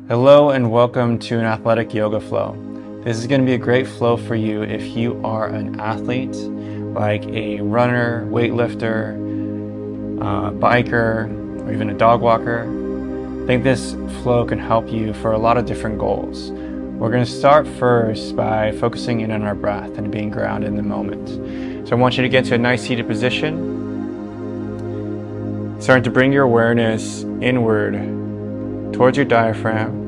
Hello and welcome to an athletic yoga flow. This is going to be a great flow for you if you are an athlete, like a runner, weightlifter, biker, or even a dog walker. I think this flow can help you for a lot of different goals. We're going to start first by focusing in on our breath and being grounded in the moment. So I want you to get to a nice seated position. Starting to bring your awareness inward towards your diaphragm.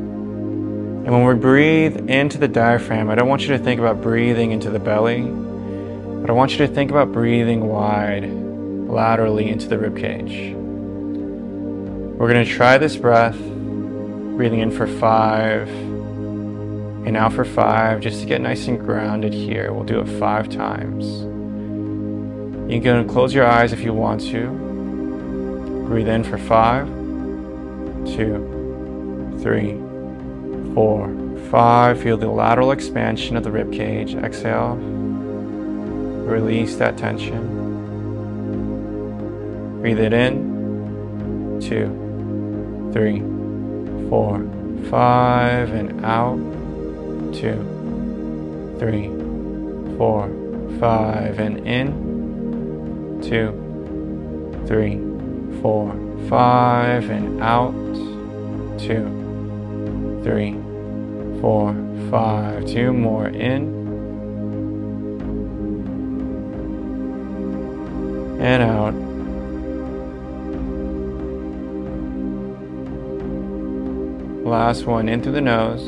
And when we breathe into the diaphragm, I don't want you to think about breathing into the belly, but I want you to think about breathing wide, laterally into the ribcage. We're going to try this breath, breathing in for 5 and out for 5, just to get nice and grounded here. We'll do it 5 times. You can close your eyes if you want to. Breathe in for 5, 2, 3, 4, 5. Feel the lateral expansion of the rib cage. Exhale. Release that tension. Breathe it in. 2, 3, 4, 5, and out. 2, 3, 4, 5, and in. 2, 3, 4, 5, and out. 2, 3, 4, 5. 2 more in and out. Last one, in through the nose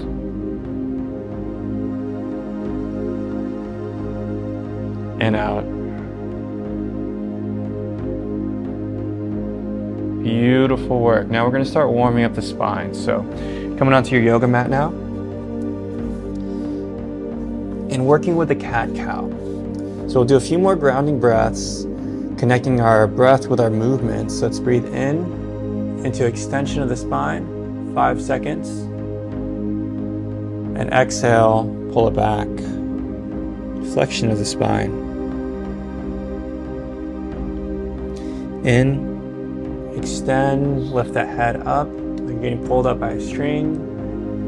and out. Beautiful work. Now we're going to start warming up the spine. So coming onto your yoga mat now and working with the cat-cow. So we'll do a few more grounding breaths, connecting our breath with our movements. So let's breathe in into extension of the spine, 5 seconds, and exhale, pull it back, flexion of the spine. In, extend, lift that head up, like getting pulled up by a string.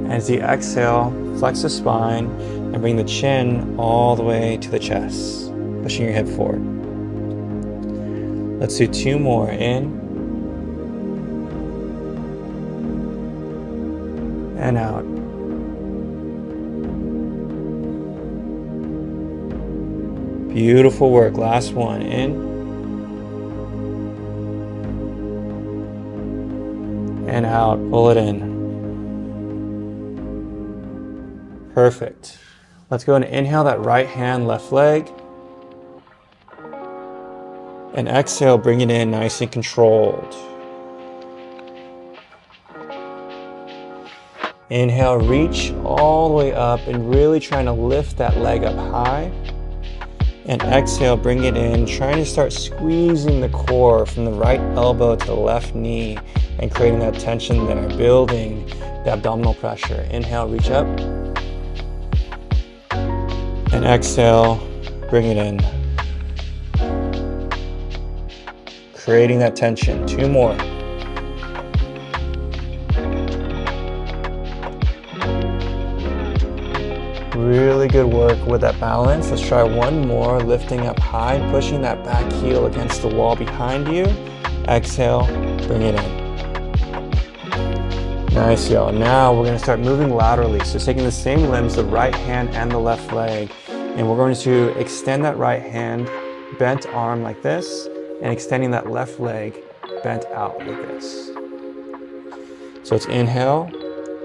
And as you exhale, flex the spine and bring the chin all the way to the chest, pushing your head forward. Let's do 2 more. In and out. Beautiful work. Last one. In and out. Pull it in. Perfect. Let's go and inhale that right hand, left leg. And exhale, bring it in nice and controlled. Inhale, reach all the way up and really trying to lift that leg up high. And exhale, bring it in, trying to start squeezing the core from the right elbow to the left knee and creating that tension there, building the abdominal pressure. Inhale, reach up. And exhale, bring it in. Creating that tension. 2 more. Really good work with that balance. Let's try 1 more, lifting up high, pushing that back heel against the wall behind you. Exhale, bring it in. Nice, y'all. Now we're going to start moving laterally. So taking the same limbs, the right hand and the left leg, and we're going to extend that right hand, bent arm like this, and extending that left leg bent out like this. So it's inhale,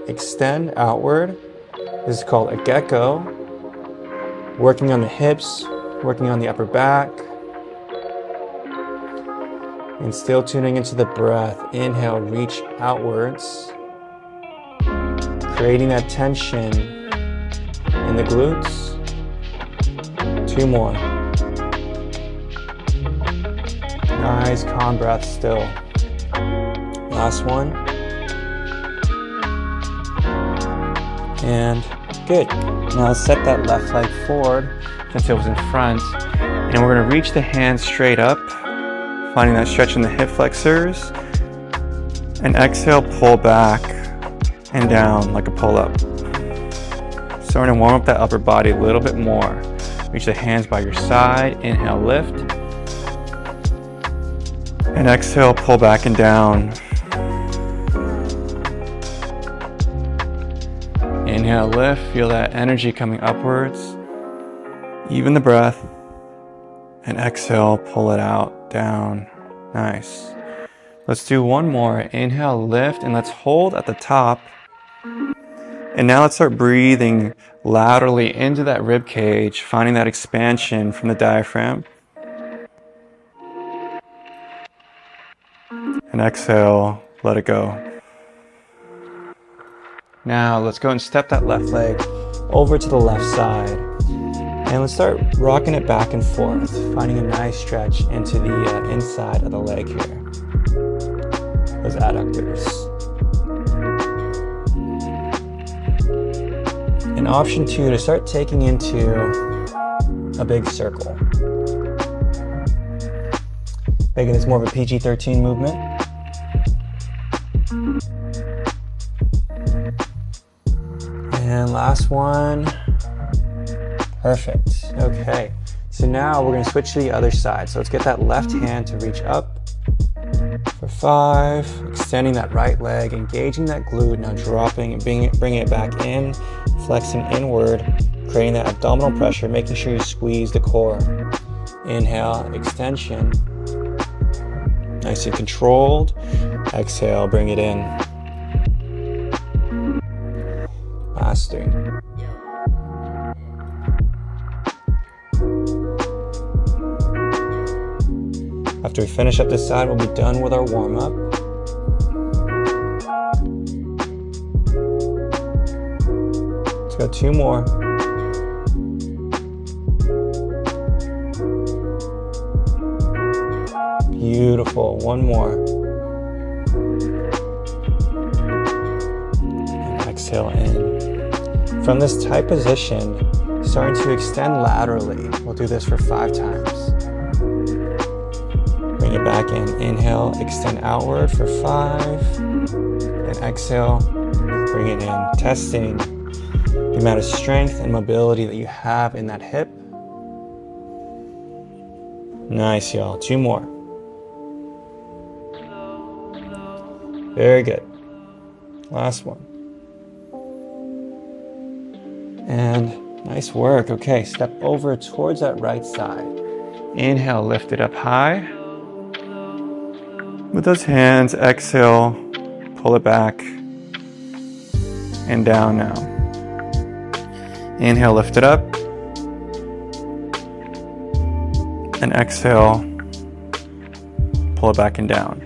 extend outward. This is called a gecko. Working on the hips, working on the upper back, and still tuning into the breath. Inhale, reach outwards, creating that tension in the glutes. 2 more. Nice, calm breath still. Last one. And good. Now let's set that left leg forward since it was in front. And we're going to reach the hands straight up, finding that stretch in the hip flexors. And exhale, pull back and down like a pull-up. Starting to warm up that upper body a little bit more. Reach the hands by your side. Inhale, lift. And exhale, pull back and down. Inhale, lift. Feel that energy coming upwards. Even the breath. And exhale, pull it out, down. Nice. Let's do one more. Inhale, lift, and let's hold at the top. And now let's start breathing laterally into that rib cage, finding that expansion from the diaphragm. And exhale, let it go. Now let's go and step that left leg over to the left side. And let's start rocking it back and forth, finding a nice stretch into the inside of the leg here. Those adductors. And option 2 to start taking into a big circle. Making this more of a PG-13 movement. And last one. Perfect. Okay. So now we're going to switch to the other side. So let's get that left hand to reach up for 5. Extending that right leg, engaging that glute. Now dropping and bringing it back in, flexing inward, creating that abdominal pressure, making sure you squeeze the core. Inhale, extension. Nice and controlled. Exhale, bring it in. Last 3. After we finish up this side, we'll be done with our warm-up. Let's go 2 more. Beautiful. 1 more. And exhale in. From this tight position, starting to extend laterally. We'll do this for 5 times. Bring it back in. Inhale, extend outward for 5. And exhale, bring it in. Testing the amount of strength and mobility that you have in that hip. Nice, y'all. 2 more. Very good. Last one. And nice work. Okay, step over towards that right side. Inhale, lift it up high. With those hands, exhale, pull it back and down now. Inhale, lift it up. And exhale, pull it back and down.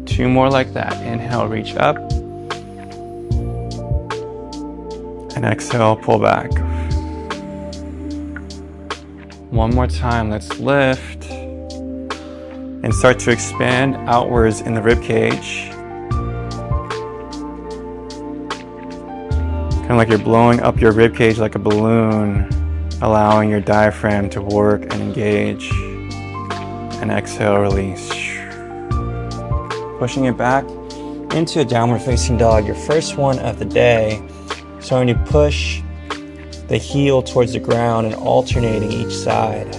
2 more like that. Inhale, reach up. And exhale, pull back. 1 more time. Let's lift. And start to expand outwards in the rib cage. Kind of like you're blowing up your rib cage like a balloon, allowing your diaphragm to work and engage. And exhale, release. Pushing it back into a downward facing dog, your first one of the day. Starting to push the heel towards the ground and alternating each side.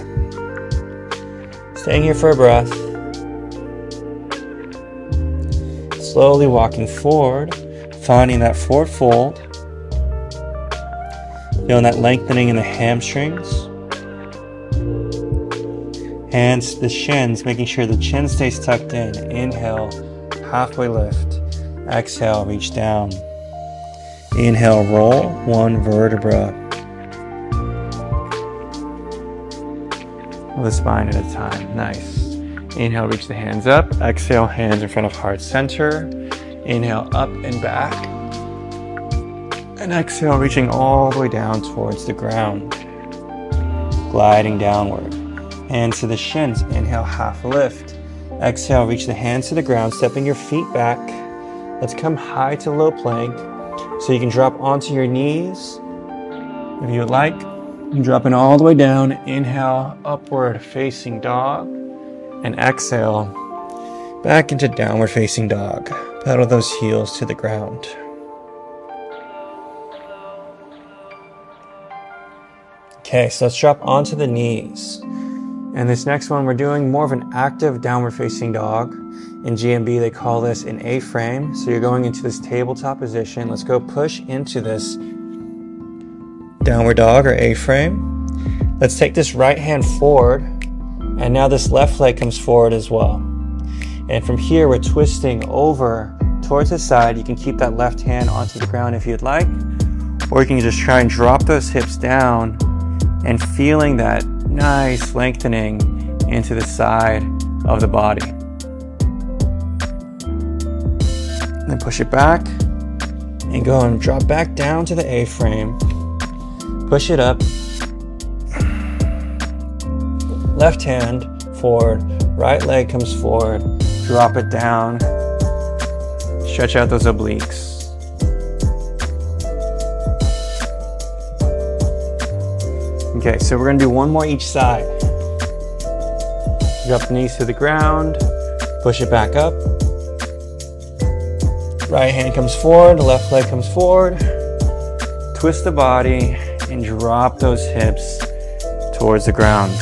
Staying here for a breath. Slowly walking forward, finding that forward fold. Feeling that lengthening in the hamstrings. Hands to the shins, making sure the chin stays tucked in. Inhale, halfway lift. Exhale, reach down. Inhale, roll 1 vertebra. The spine at a time. Nice. Inhale, reach the hands up. Exhale, hands in front of heart center. Inhale, up and back. And exhale, reaching all the way down towards the ground. Gliding downward. Hands to the shins. Inhale, half lift. Exhale, reach the hands to the ground, stepping your feet back. Let's come high to low plank. So you can drop onto your knees if you would like. And dropping all the way down. Inhale, upward facing dog. And exhale, back into downward facing dog. Pedal those heels to the ground. Okay, so let's drop onto the knees. And this next one, we're doing more of an active downward facing dog. In GMB, they call this an A-frame. So you're going into this tabletop position. Let's go push into this downward dog or A-frame. Let's take this right hand forward. And now this left leg comes forward as well. And from here, we're twisting over towards the side. You can keep that left hand onto the ground if you'd like. Or you can just try and drop those hips down and feeling that nice lengthening into the side of the body. Then push it back and go and drop back down to the A-frame. Push it up. Left hand forward, right leg comes forward, drop it down, stretch out those obliques. Okay, so we're gonna do one more each side. Drop the knees to the ground, push it back up. Right hand comes forward, left leg comes forward. Twist the body and drop those hips towards the ground.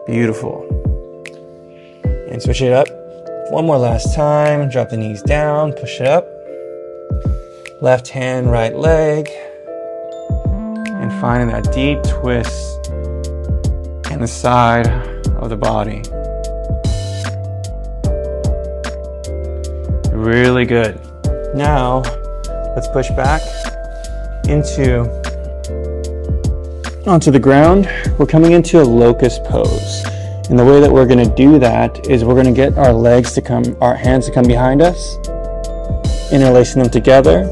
Beautiful. And switch it up. One more last time. Drop the knees down, push it up. Left hand, right leg. And finding that deep twist in the side of the body. Really good. Now, let's push back onto the ground. We're coming into a locust pose. And the way that we're gonna do that is we're gonna get our hands to come behind us, interlacing them together,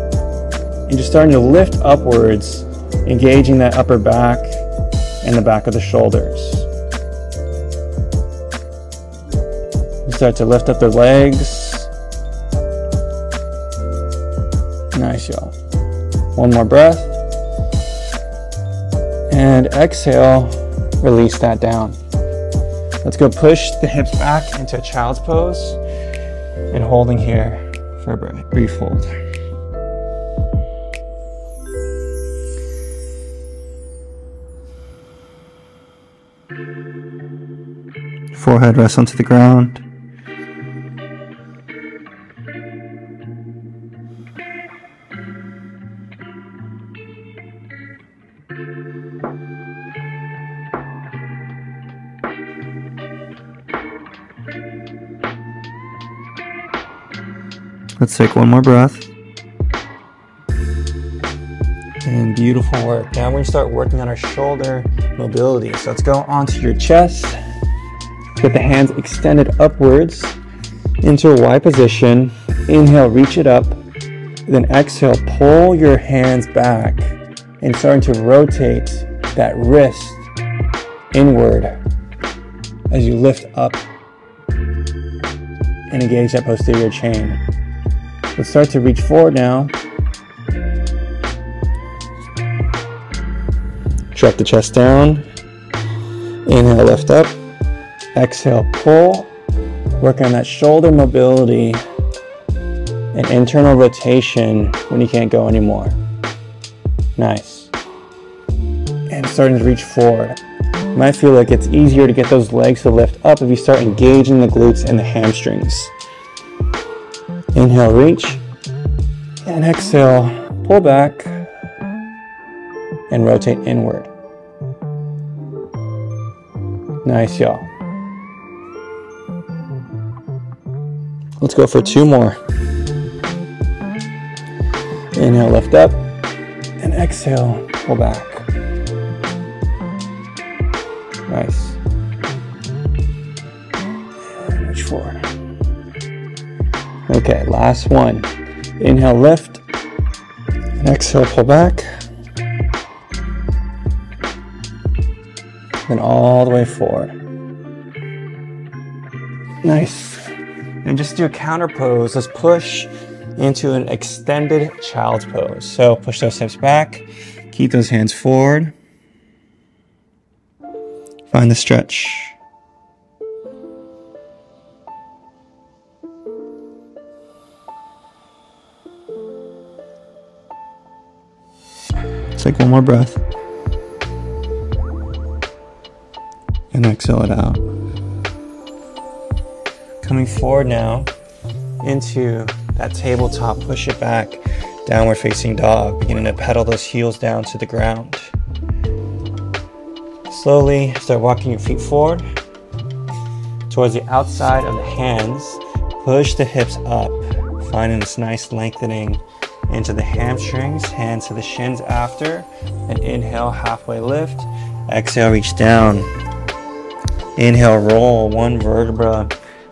and just starting to lift upwards, engaging that upper back and the back of the shoulders. You start to lift up the legs. Nice, y'all. One more breath. And exhale, release that down. Let's go push the hips back into a child's pose and holding here for a brief hold. Forehead rests onto the ground. Let's take one more breath. And beautiful work. Now we're going to start working on our shoulder mobility. So let's go onto your chest. Get the hands extended upwards into a Y position. Inhale, reach it up. Then exhale, pull your hands back and starting to rotate that wrist inward as you lift up and engage that posterior chain. Let's start to reach forward now. Drop the chest down. Inhale, lift up. Exhale, pull. Work on that shoulder mobility and internal rotation when you can't go anymore. Nice. And starting to reach forward. You might feel like it's easier to get those legs to lift up if you start engaging the glutes and the hamstrings. Inhale, reach, and exhale, pull back, and rotate inward. Nice, y'all. Let's go for two more. Inhale, lift up, and exhale, pull back. Nice. And reach forward. Okay, last one. Inhale, lift. And exhale, pull back. Then all the way forward. Nice. And just do a counter pose. Let's push into an extended child's pose. So push those hips back. Keep those hands forward. Find the stretch. Take one more breath. And exhale it out. Coming forward now into that tabletop, push it back, downward facing dog, beginning to pedal those heels down to the ground. Slowly start walking your feet forward towards the outside of the hands. Push the hips up, finding this nice lengthening into the hamstrings, hands to the shins after, and inhale, halfway lift. Exhale, reach down. Inhale, roll one vertebra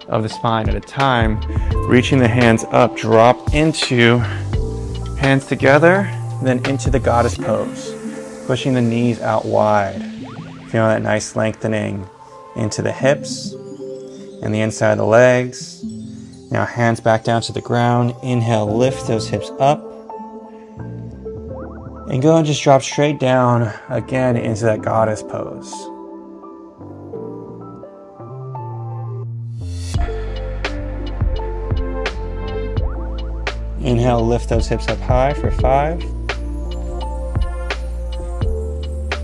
of the spine at a time, reaching the hands up, drop into hands together, then into the goddess pose, pushing the knees out wide. Feel that nice lengthening into the hips and the inside of the legs. Now hands back down to the ground. Inhale, lift those hips up. And go and just drop straight down again into that goddess pose. Inhale, lift those hips up high for 5.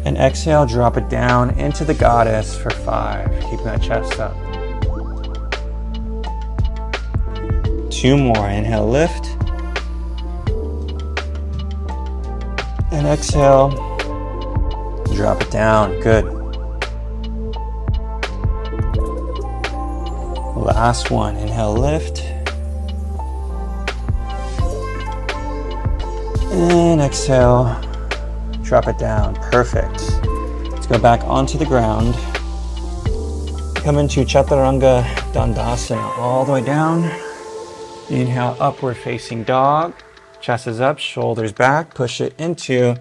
And exhale, drop it down into the goddess for 5. Keeping that chest up. 2 more. Inhale, lift. And exhale, drop it down. Good. Last one. Inhale, lift. And exhale, drop it down. Perfect. Let's go back onto the ground. Come into Chaturanga Dandasana all the way down. Inhale, upward facing dog. Chest is up, shoulders back. Push it into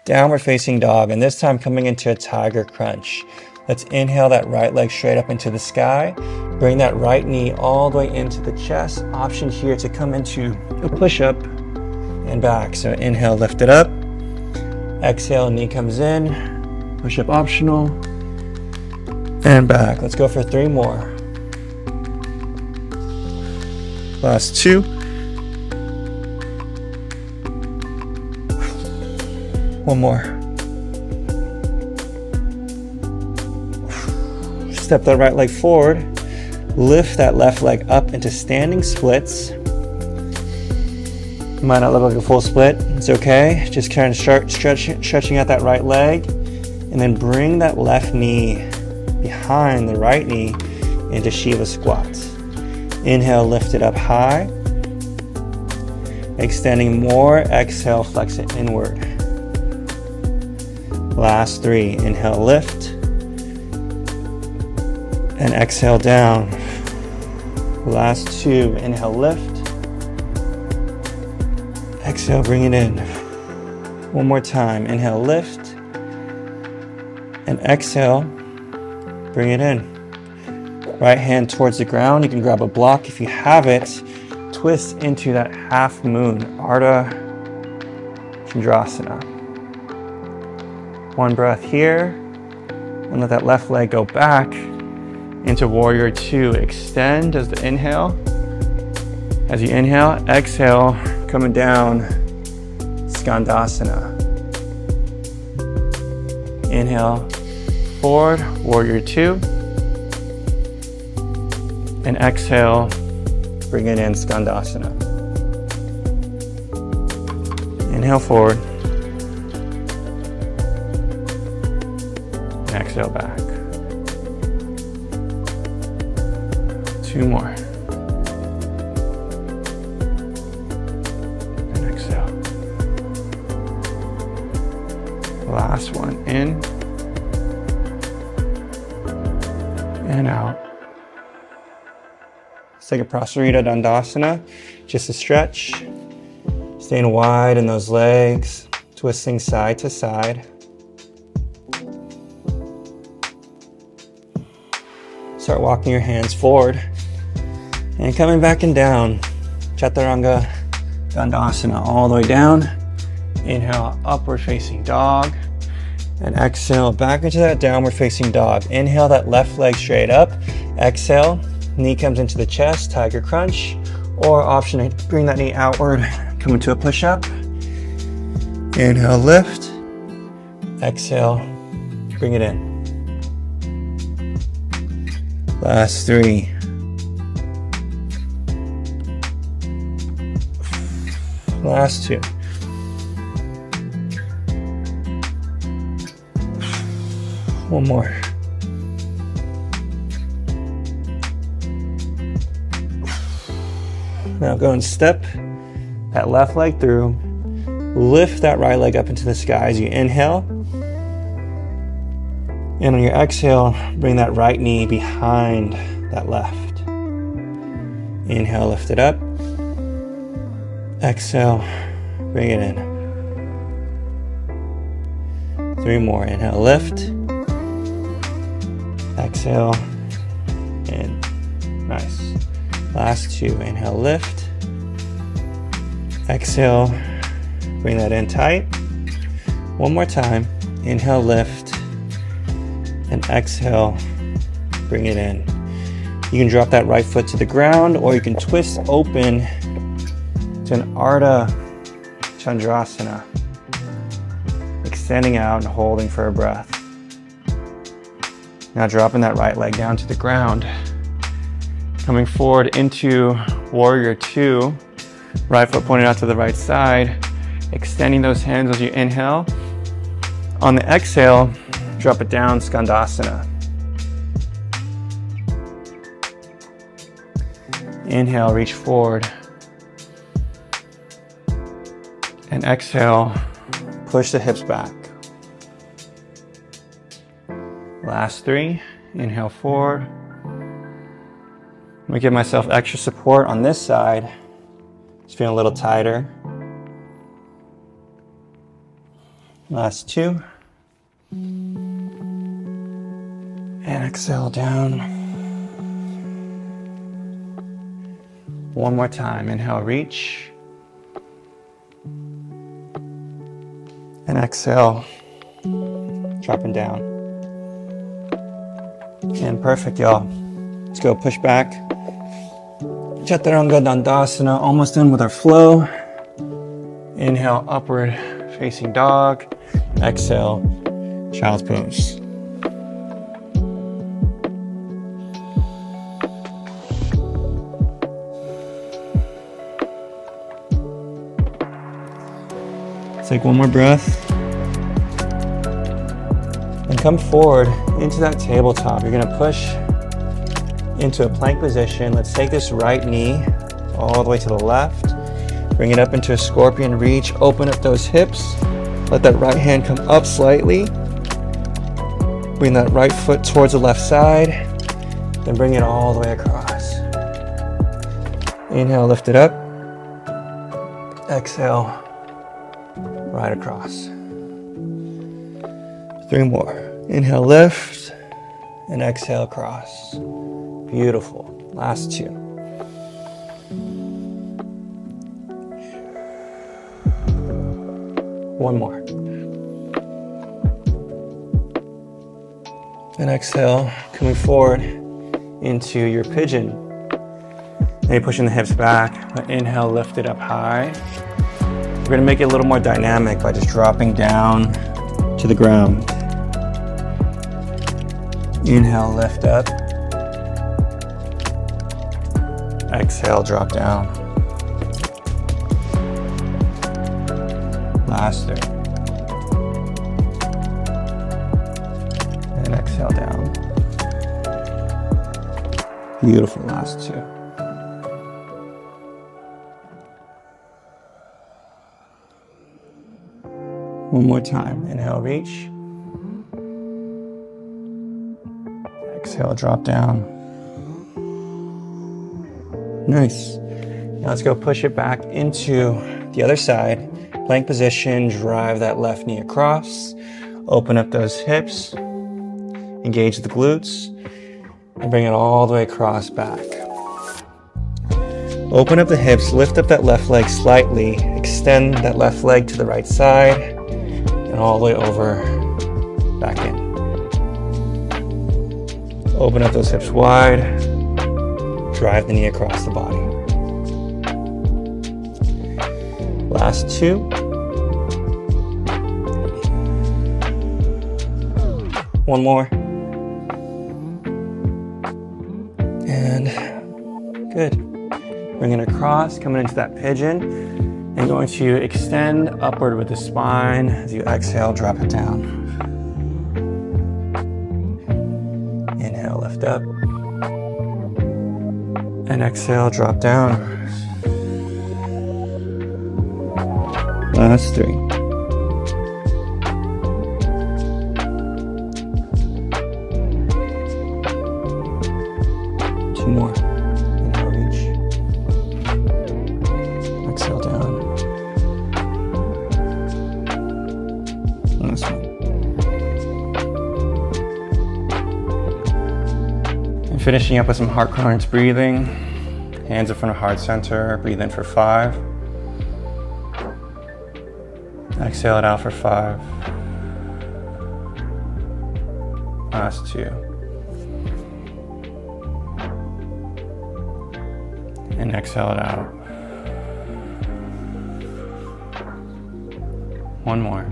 downward facing dog. And this time coming into a tiger crunch. Let's inhale that right leg straight up into the sky. Bring that right knee all the way into the chest. Option here to come into a push-up and back. So inhale, lift it up. Exhale, knee comes in. Push-up optional. And back. Let's go for 3 more. Last 2. One more. Step that right leg forward. Lift that left leg up into standing splits. Might not look like a full split. It's okay. Just kind of start stretching out that right leg. And then bring that left knee behind the right knee into Shiva squats. Inhale, lift it up high. Extending more. Exhale, flex it inward. Last 3. Inhale, lift. And exhale, down. Last 2. Inhale, lift. Exhale, bring it in. One more time. Inhale, lift. And exhale, bring it in. Right hand towards the ground. You can grab a block if you have it. Twist into that half moon, Ardha Chandrasana. One breath here. And let that left leg go back into Warrior 2. Extend as the inhale. As you inhale, exhale, coming down, Skandasana. Inhale, forward, Warrior 2. And exhale, bring it in, Skandasana. Inhale forward. And exhale back. 2 more. And exhale. Last one, in. And out. Let's take a Prasarita Dandasana, just a stretch. Staying wide in those legs, twisting side to side. Start walking your hands forward and coming back and down. Chaturanga Dandasana all the way down. Inhale, upward facing dog. And exhale, back into that downward facing dog. Inhale, that left leg straight up. Exhale, knee comes into the chest, tiger crunch. Or option to bring that knee outward, come into a push-up. Inhale, lift. Exhale, bring it in. Last 3. Last 2. One more. Now go and step that left leg through. Lift that right leg up into the sky as you inhale. And on your exhale, bring that right knee behind that left. Inhale, lift it up. Exhale, bring it in. 3 more. Inhale, lift. Exhale, in. Nice. Last 2. Inhale, lift. Exhale, bring that in tight. One more time. Inhale, lift. And exhale, bring it in. You can drop that right foot to the ground, or you can twist open to an Ardha Chandrasana. Extending out and holding for a breath. Now dropping that right leg down to the ground. Coming forward into Warrior 2. Right foot pointed out to the right side. Extending those hands as you inhale. On the exhale, drop it down, Skandasana. Inhale, reach forward. And exhale, push the hips back. Last 3. Inhale forward. I'm gonna give myself extra support on this side. Just feeling a little tighter. Last 2. And exhale down. One more time. Inhale, reach. And exhale, dropping down. And perfect, y'all. Let's go push back. Chaturanga Dandasana, almost done with our flow. Inhale, upward facing dog. Exhale, child's pose. Take one more breath. And come forward into that tabletop. You're gonna push into a plank position. Let's take this right knee all the way to the left. Bring it up into a scorpion reach. Open up those hips. Let that right hand come up slightly. Bring that right foot towards the left side. Then bring it all the way across. Inhale, lift it up. Exhale, right across. 3 more. Inhale, lift. And exhale, cross. Beautiful. Last 2. One more. And exhale, coming forward into your pigeon. Maybe pushing the hips back, but inhale, lift it up high. We're gonna make it a little more dynamic by just dropping down to the ground. Inhale, lift up. Exhale, drop down. Last 3. And exhale down. Beautiful, last 2. One more time. Inhale, reach. Exhale, drop down. Nice. Now let's go push it back into the other side. Plank position, drive that left knee across. Open up those hips. Engage the glutes. And bring it all the way across back. Open up the hips, lift up that left leg slightly. Extend that left leg to the right side. And all the way over, back in. Open up those hips wide. Drive the knee across the body. Last 2. One more. And good. Bring it across, coming into that pigeon, and going to extend upward with the spine. As you exhale, drop it down. Inhale, lift up. And exhale, drop down. Last 3. Two more. Inhale, reach. Exhale, down. Last one. And finishing up with some heart coherence breathing. Hands in front of heart center. Breathe in for 5. Exhale it out for 5. Last 2. And exhale it out. One more.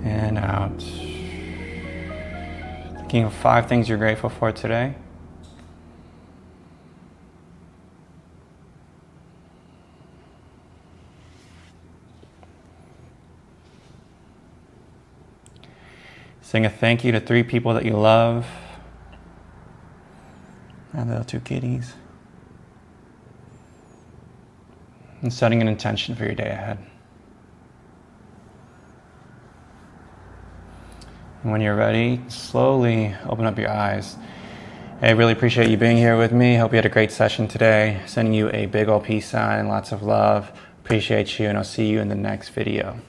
And out. Thinking of 5 things you're grateful for today. Saying a thank you to 3 people that you love. And the 2 kitties. And setting an intention for your day ahead. And when you're ready, slowly open up your eyes. I really appreciate you being here with me. Hope you had a great session today. Sending you a big old peace sign and lots of love. Appreciate you, and I'll see you in the next video.